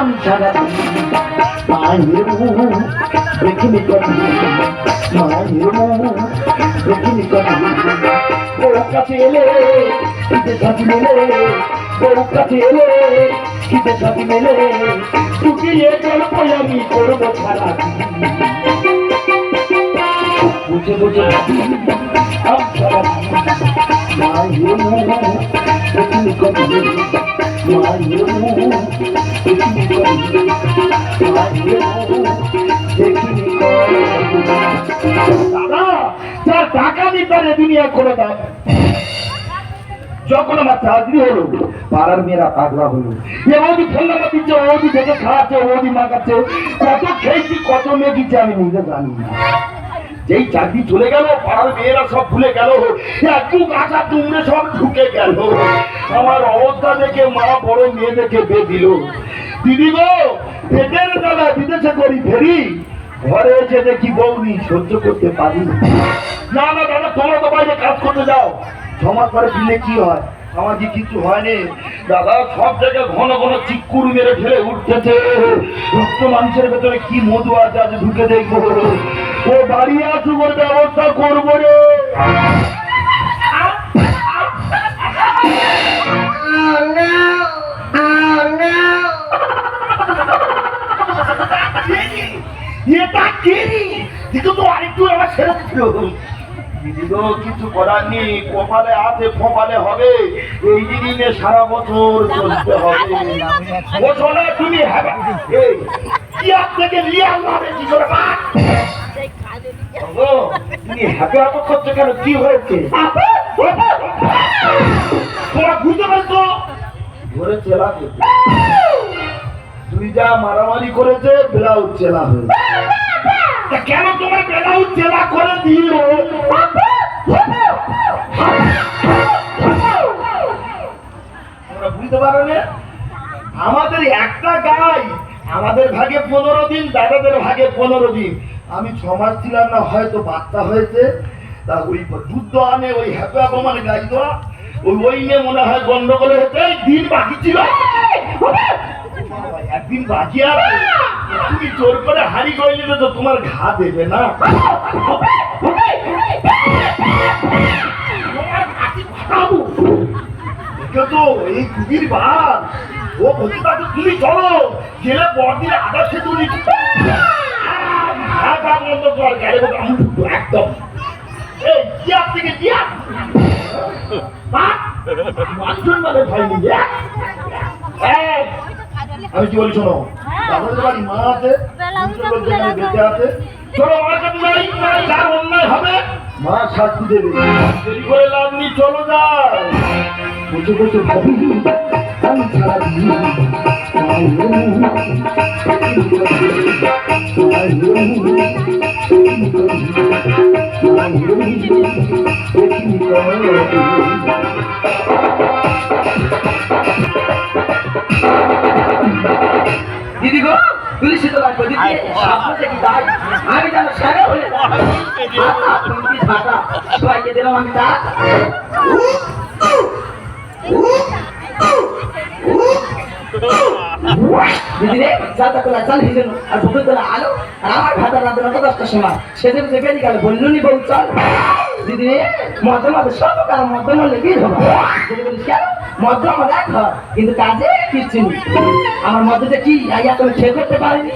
আমি ছাড়া মায়ের মুখ দেখিনি কবি, মায়ের মুখ দেখিনি কবি। বউ কাছে এলে খিদে সাথী মেলে, বউ কাছে এলে খিদে সাথী মেলে, টুকিয়ে গল্প আমি করবো ছাড়া বুঝে বুঝে আমি ছাড়া মায়ের মুখ দেখিনি কবি, মায়ের মুখ দেখিনি কবি, মায়ের মুখ দেখিনি কবি। দাদা যা টাকা দিতে দুনিয়া করে দাও। যখন আমার চাকরি হলো পাড়ার মেয়েরা পাগলা হলো, এ ওদি ফোন নাম্বার দিচ্ছে, ওদি থেকে খাওয়াচ্ছে, ওদি মাগাচ্ছে, কত খেয়েছি কত মেঘিছে আমি নিজে জানি না। যেই চাকরি চলে গেল পাড়ার মেয়েরা সব ভুলে গেল, একটু গাছা তুমড়ে সব ঢুকে গেল। আমার অবস্থা দেখে মা বড় মেয়ে দেখে বের দিল, দিদি গো পেটের বেলা বিদেশে করি ফেরি, ঘরে এসে দেখি বউনি সহ্য করতে পারি না। না না দাদা তোমরা তো বাইরে কাজ করতে যাও, সমাজ পরে দিলে কি হয়, আমার কি কিছু হয়নি দাদা। সব জায়গায় ঘন ঘন চিকুর মেরে ঠেলে উঠতেছে, রক্ত মানুষের ভেতরে কি মধু আছে আজ ঢুকে দেখবো। ও বাড়ি আসুক ওর ব্যবস্থা করবো রে। এটা কেরি কিন্তু তো আরেকটু আমার ছেড়ে ছিল। দিদি তো কিছু করার নেই, কপালে আছে ফপালে হবে, এই দিনে সারা বছর চলতে হবে। ও শোনা তুমি থেকে লিয়াল ভাবে কি করে তুমি হ্যাপি হাত করছো কেন, কি হয়েছে তোমরা বুঝতে পারছো? ধরে চেলা তুই যা মারামারি করেছে ব্লাউজ চেলা হয়েছে। কেন তোমার ব্লাউজ চেলা করে দিল? তোমরা বুঝতে পারো না, আমাদের একটা গাই আমাদের ভাগে 15 দিন, দাদাদের ভাগে 15 দিন। আমি 6 মাস ছিলাম না, হয়তো বাচ্চা হয়েছে, তা ওই যুদ্ধ আনে ওই হ্যাপা মানে গাই দেওয়া ওই নিয়ে মনে হয় গন্ডগোল হতে দিন বাকি ছিল। একদিন বাকি আছে, তুমি জোর করে হাড়ি গইলে তো তোমার ঘা দেবে না। তো এই কুবির বার ও বলতে পারছো তুমি চলো গেলে বড়দিনে আদা সে তুমি বন্ধ কর গেলে একদম থেকে আমি কি বলি শোনো, তাদের বাড়ি মা আছে, বেঁচে আছে, চলো আমার কাছে যাই, যার অন্যায় হবে মা শাস্তি দেবে। দেরি করে লাভ নেই, চলো যাই। বসে বসে ভাবি আমি ছাড়া দিদি গো পুলিশে তো লাগবে দিদি, আমি যেন সারা হয়ে সবাইকে দিলাম আমি তা দিদি রে চালটা তোলা চাল ভিজে আর ভুকুর তোলা আলো আর আমার ভাতা রাতে 9-10টার সময় সেজে বুঝে বেরিয়ে গেল, বললু নি বউ চল। দিদি রে মধ্যে মধ্যে সব কারণ মধ্যে মধ্যে লেগেই হবো। দিদি বলিস কেন মধ্যে আমার এক ঘর কিন্তু কাজে কিচ্ছু নেই। আমার মধ্যে যে কি আইয়া তুমি খেয়ে করতে পারিনি,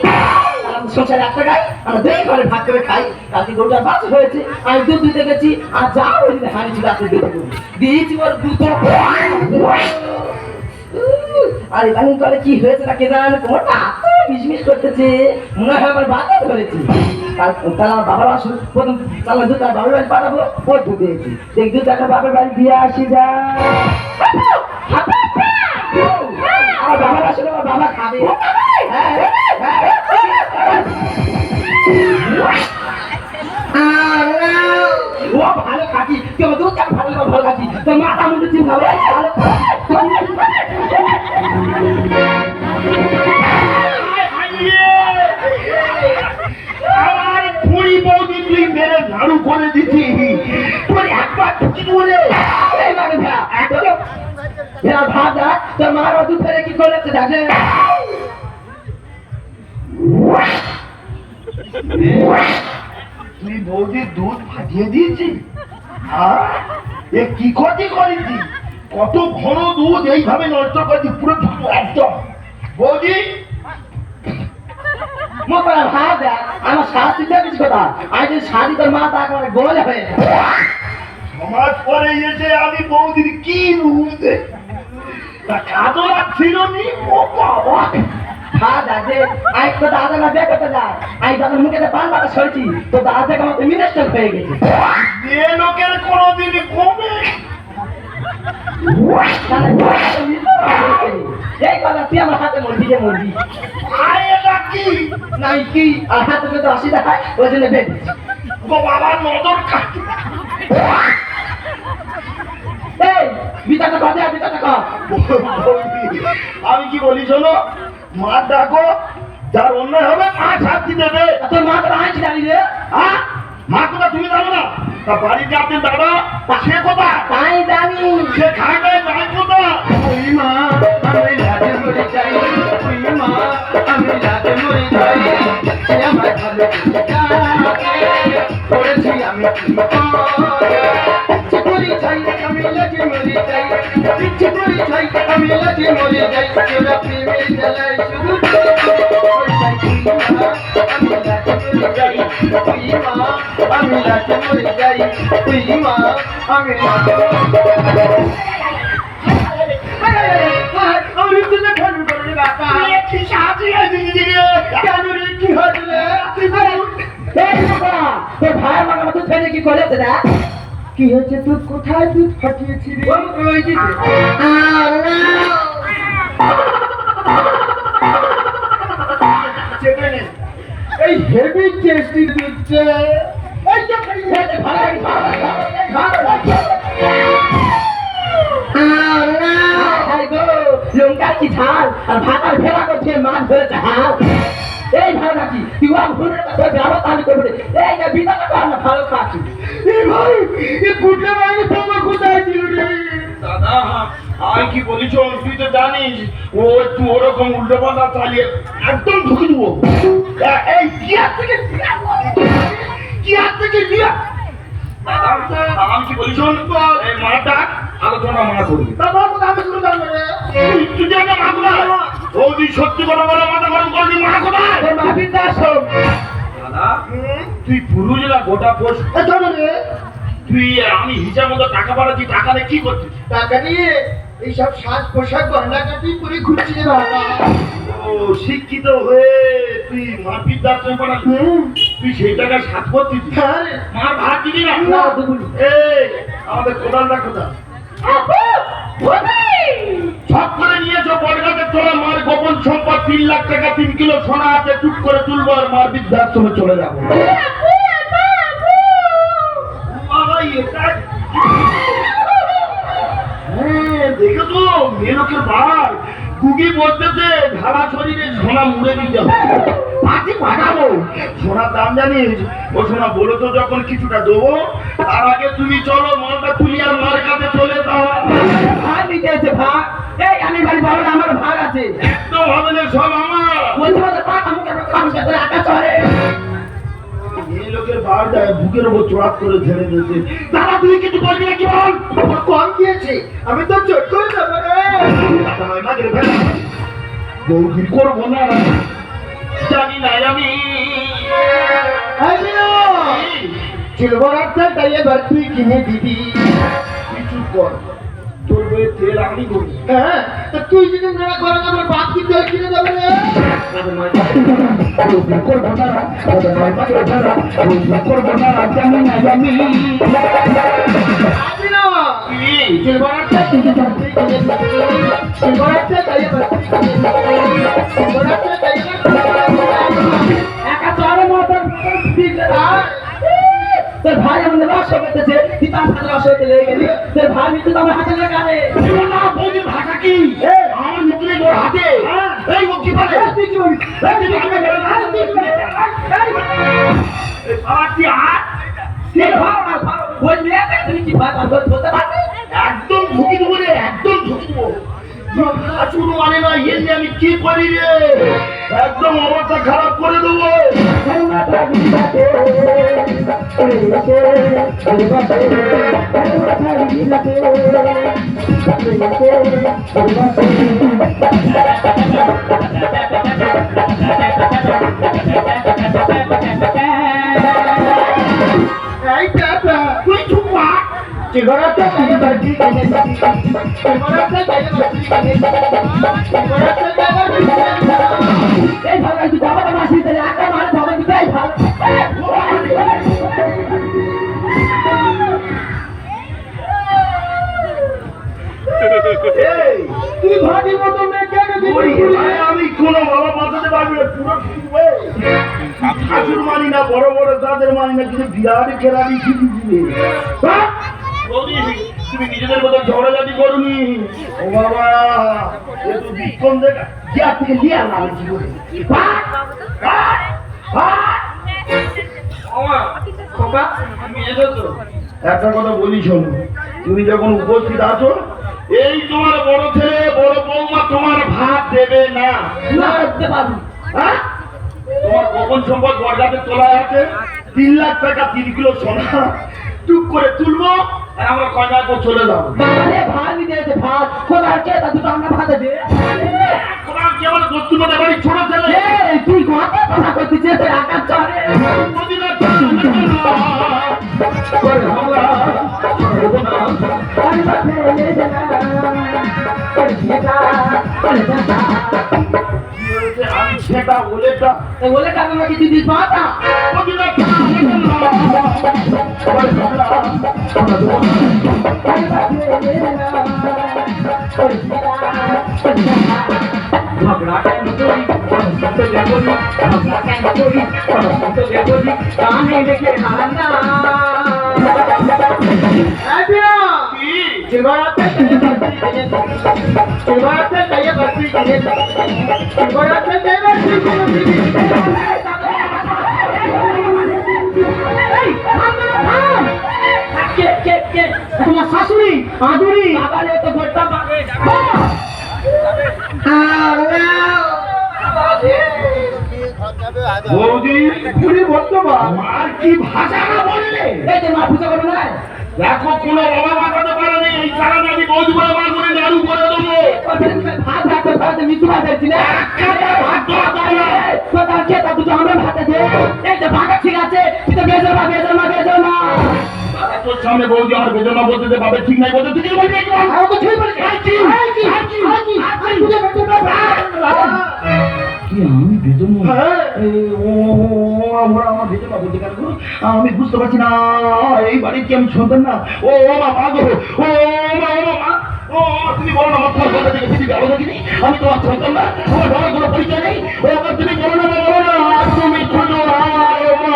সংসার একটা গাই আমরা 2 ঘরে ভাগ করে খাই। কালকে গোটা মাছ হয়েছে, আমি দুধ দিতে গেছি আর যা ওই হাঁড়ি ছিল আপনি দিয়েছি ওর দুধ। আর ইদানিং করে কি হয়েছে না কে জানে, তোমার মিশমিশ করতেছে, মনে হয় আমার বাধা ধরেছি। তাহলে আমার বাবার আসল প্রথম চালা দুধ আর বাবার বাড়ি পাঠাবো, ওর দুধ দিয়েছি দেখ দুধ একটা বাবার বাড়ি দিয়ে আসি যা। আমার বাবার আসলে আমার বাবা খাবে। ও ভালো খাচ্ছি, কেউ দুধ ভালো ভালো খাচ্ছি, তোর মাথা মুন্ডু চিন্তা ভালো। আমার বুড়ি বৌদি তুই মেরে নাড়ু করে দিচ্ছি, তোর একবার ঢুকি বলে ভাত তোর মার দুধ ফেলে কি করেছে দেখে তুই বৌদির দুধ ফাটিয়ে দিয়েছি? এ কি ক্ষতি করেছি? কত ঘন দুধ এইভাবে নষ্ট করেছি, পুরো একদম। বৌদি আমার শাস্তি দেখেছি কথা, আজ শাড়ি তোর মাথা একেবারে গোল হয়ে সমাজ পরে এসে আমি বৌদির কি রূপ দেখ, কাদো ছিল নি। ও বাবা, দাদা না দেখতে যায়, আমি দাদার মুখে পান পাতা সরেছি, তো দাদা থেকে আমাকে মিনিস্টার হয়ে গেছে। মেয়ে লোকের কোনোদিন কমে এই কথা তুই আমার হাতে মরবি যে মরবি। এটা কি নাই কি আর হাতে যদি 80 দেখায় ওই জন্য বেদ বাবার নজর কাটে। এই বিচারটা কথা বিচারটা কর। আমি কি বলি শোনো, মা ডাকো, যার অন্যায় হবে মা শাস্তি দেবে। তোর মা তো আইছি দাঁড়িয়ে হ্যাঁ, মা কোথা তুমি জানো না? তা বাড়িতে আপনি দাদা সে কোথা? তাই জানি সে খায় নাই যাই কোথা? ওই মা আমি রাতে মরে যাই, ওই মা আমি রাতে মরে যাই, সে আমার ভালো করেছি আমি চিপুরি চাই আমি লাগে মরে যাই, চিপুরি চাই আমি লাগে মরে যাই, তোরা প্রেমের জ্বালায় শুধু আমি রাতে মরে যাই, ওই মা আমি রাতে মরে যাই, ওই মা আমি কি হয়েছে? দুধ কোথায়? দুধ ফাটিয়েছি এই হেভি টেস্টি দুধ লঙ্কা কি ঝাল আর ভাতার ভেড়া করছে মাছ ধরেছে হাল। এই ভালো নাকি তুই ব্যবস্থা আমি করবো। এই যে বিদাটা কর না, ভালো খাচ্ছি। ভাই কুটলে ভাই তোমার কোথায় ছিল রে? দাদা আমি কি বলি শোন, তুই তো জানিস ও একটু ওরকম উল্টো পাল্টা চালিয়ে একদম ঢুকে দেবো। এই বিয়ার থেকে আমি কি বলি শোন, এই মা ডাক, আলোচনা মা করবি। তুই জানো মা কোথায়? বৌদি সত্যি কথা বলে মাথা গরম করবি, মা কোথায়? দাদা তুই পুরুষ না গোটা পোষ, তুই আমি হিসাব মতো টাকা পাঠাচ্ছি, টাকা দিয়ে কি করছিস? টাকা নিয়ে এইসব সাজ পোশাক গহনা কাটি করে ঘুরছি রে বাবা। ও শিক্ষিত হয়ে তুই মারপিট দার্শন করালি, তুই সেই টাকা সাজ করছিস? মার ভাত দিবি না? এই আমাদের কোদালটা কোথায়? সব করে নিয়েছো বড়গাছের তোরা, মার গোপন সম্পদ 3 লাখ টাকা, 3 কিলো সোনা আছে, চুপ করে তুলবো আর মার বৃদ্ধাশ্রমে চলে যাবো। দেখো তো মেয়ে লোকের ভাই কুকি বলতেছে ঢালা শরীরে সোনা মুড়ে দিতে হবে, পাখি পাঠাবো। সোনার দাম জানিস? ও সোনা বলো তো যখন কিছুটা দেবো, তার আগে তুমি চলো মালটা তুলি আর মার কাছে চলে যাও। ভাগ নিতে আছে ভাগ। এই আমি বাড়ি বড় আমার ভাগ আছে, একদম হবে না, সব আমার। বলতে বলতে পা আমাকে কামছে করে আকা চড়ে। এই লোকের বার যায় বুকের উপর চড়াত করে ঝেড়ে দিয়েছে। দাদা তুই কিছু বলবি না কি বল? আমার কম দিয়েছে, আমি তো চোট করে যাবো রে। বৌদি করবো না জানি না আমি। সিলভার একটা তাই এবার তুই কিনে দিবি। কিছু কর, তোর বইয়ের তেল আমি করি। হ্যাঁ তুই যদি না করে আমার বাপ কি তেল কিনে দেবে রে? করবো না, করবো না, জানি না আমি। সিলভার একটা সিলভার একটা তাই এবার সিলভার একটা তাই একা চড়ে মতো তোর ভাই আমাদের রস করতেছে, তুই তার সাথে রস হইতে লেগে গেলি, তোর ভাই মৃত্যু তো আমার হাতে লাগাবে। বৌদির ভাষা কি? আমার মুখে তোর হাতে। এই ও কি বলে? তুই কি বলিস? একদম ঢুকি দেবো রে, একদম ঢুকি দেবো। শুরু মানে না, এমনি আমি কি করি রে? একদম অবস্থা খারাপ করে দেবো। তুই চুপ কর। এই ভালো একটু বাবাটা মাসি দিলে আটা মারে ভালো দিতেই ভালো এই, তুই ভাবির মতো মেয়ে কেন ওই আমি কোনো বাবা বাঁচাতে পারবি না, পুরো শুনবে। শাশুর মানি না, বড় বড় তাদের মানি না, কিন্তু বিরাট খেলাড়ি শিখি দিবে। বৌদি, তুমি নিজেদের মতো ঝগড়াঝাটি করুনি। ও বাবা, এ তো বিক্ষণ দেখা জিয়া থেকে লিয়া লাগে জীবনে। একটা কথা বলি শোনো, তুমি যখন উপস্থিত আছো, এই তোমার বড় ছেলে বড় বৌমা তোমার ভাত দেবে না। না করতে পারবি হ্যাঁ? তোমার গোপন সম্পদ বরগাতে তোলা আছে 3 লাখ টাকা 3 কিলো সোনা, টুক করে তুলবো আর আমরা কয়না করে চলে যাবো। বাবারে ভাত দিয়েছে ভাত কোথায় কে তা দুটো আমরা ভাতে দে তোমার কি আমার দোস্তি মতো বাড়ি ছোট ছেলে? এই তুই কথা কথা করছিস তুই আকাশ চলে মদিনা চলে করে হামলা করবো না। আরে বাপরে লে জানা আরে যেটা আরে জানা কি হয়েছে? আমি সেটা বলেটা এই বলে কাকে আমাকে দিদি পাতা মদিনা চলে করে হামলা করবো না। আরে বাপরে লে জানা আরে যেটা আরে জানা ঝগড়া কেন করি তো দেখবি ঝগড়া কেন করি তো দেখবি কানে দেখে হারানা আবিয়া কি? চিবাতে কাইয়া বসি কিনে চিবাতে দেবা কে তোমার শাশুড়ি আদুরি আবার তো ঘরটা পাবে বৌদি পুরি বর্তমান আর কি ভাষা না বললে? এই যে মা পূজা করবে না দেখো কোনো বাবা বাঁচাতে পারেনি, এই সারা নাকি বৌদি বলে বার করে নাড়ু করে দেবো। ভাত ভাত ভাত মিঠু ভাত দিচ্ছি না ভাত দেওয়া দরকার। কোথাও খেতা দুটো আমরা ভাতে দে এই যে ভাগা ঠিক আছে তুই তো বেজর মা তোর সামনে বৌদি আমার বেদনা বলতে দে, বাবা ঠিক নাই বলতে তুই কি বলবি? আর তো ঠিক বলে কি আমি বেদনা? আমার বেদনা বলতে কেন গো? আমি বুঝতে পারছি না, এই বাড়ির কি আমি সন্তান না? ও মা মা গো, ও মা ও তুমি বলো না, আমার তোমার কথা থেকে কিছু ভালো দেখিনি, আমি তোমার সন্তান না, আমার বাবার কোনো পরিচয় নেই। ও আমার তুমি বলো না, তুমি ছোট আমার মা।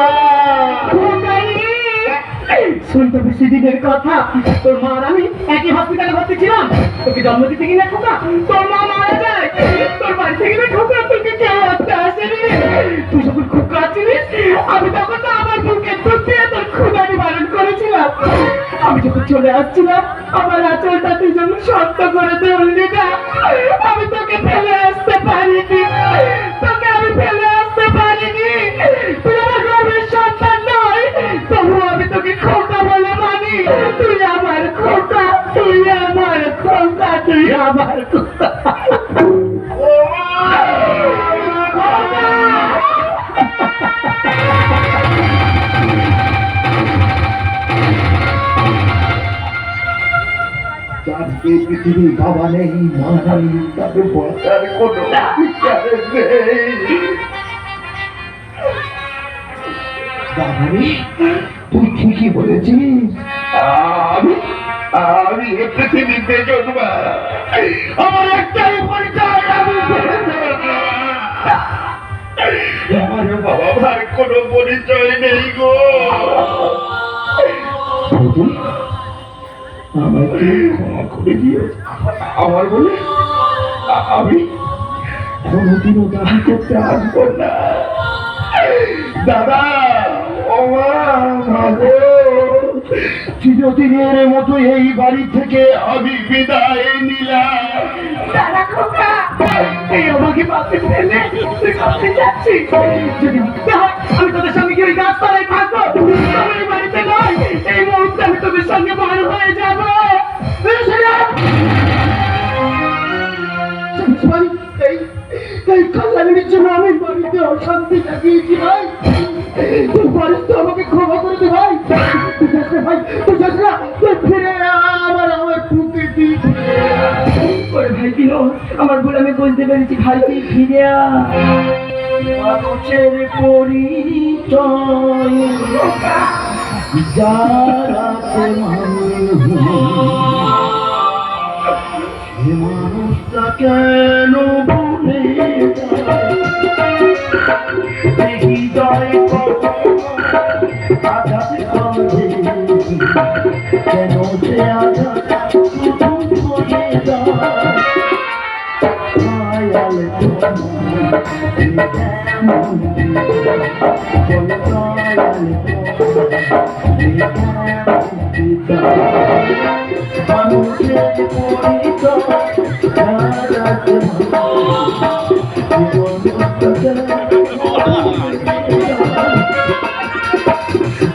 শুনতে বেশি দিনের কথা তোর মা আর আমি একই হসপিটালে ভর্তি ছিলাম তোকে জন্ম দিতে গিয়ে খোকা তোর মা মারা যায় তোর বাড়ি থেকে খোকা তোকে কেউ আসতে আসেনি তুই যখন খোকা আছিলিস আমি তখন তো আমার বুকে দুধ দিয়ে তোর ক্ষুধা নিবারণ করেছিলাম আমি যখন চলে আসছিলাম আমার আচরণটা তুই যখন শক্ত করে ধরলি না আমি তোকে ফেলে আসতে পারিনি তোকে আমি ফেলে আসতে পারিনি তুই আমার গর্বের সন্তান নয় তবু আমি তোকে খোকা বলে মানি তুই আমার খোকা তুই আমার খোকা তুই আমার খোকা যাকে পৃথিবী বাবা নেই মা নেই, তাকে বাঁচার কোনো বিচার নেই। বাবারে, তুই ঠিকই বলেছিস, আমি এ পৃথিবীতে জন্মা, আমার একটাই পরিচয়, আমি আমার বাবা মার কোনো পরিচয় নেই গো। আমাকে ক্ষমা করে দিও, আমার বলে আমি কোনোদিনও দাবি করতে আসবো না। দাদা, ও মা, চিরদিনের মতো এই বাড়ি থেকে আমি বিদায় নিলাম। দাদা খোকা, এই আমাকে বাঁচতে ফেলে তুই কোথায় যাচ্ছিস? যদি বুঝতে হয় আমি তোদের সঙ্গে কি ওই গাছতলায় থাকবো? আমি এই বাড়িতে নয়, এই মুহূর্তে আমি তোদের সঙ্গে বার হয়ে যাবো। এই কল্যাণীর জন্য আমি বাড়িতে অশান্তি লাগিয়েছি ভাই। তুই পারিস তো আমাকে ক্ষমা করে দে ভাই। তুই যাস না ভাই, তুই যাস না, তুই ফিরে আমার ফুটে দিই। ওরে ভাই কিনো, আমার ভুল আমি বুঝতে পেরেছি ভাই, তুই ফিরে মানুষের পরিচয় যার আছে মানুষটা কেন ভুলে হৃদয় আঘাত করে কেন সে আঘাত হয়ে যায় মানুষের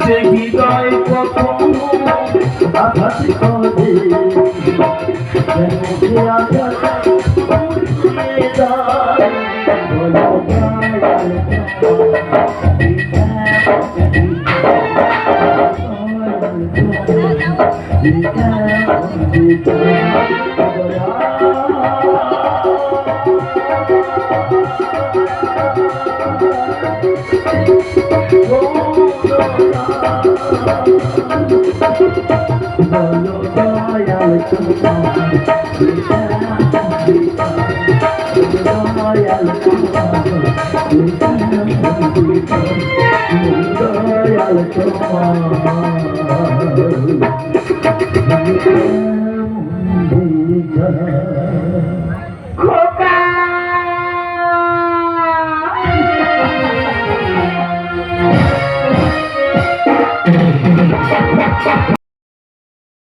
যে হৃদয় কখনো আঘাত করে আঘাত দয়াল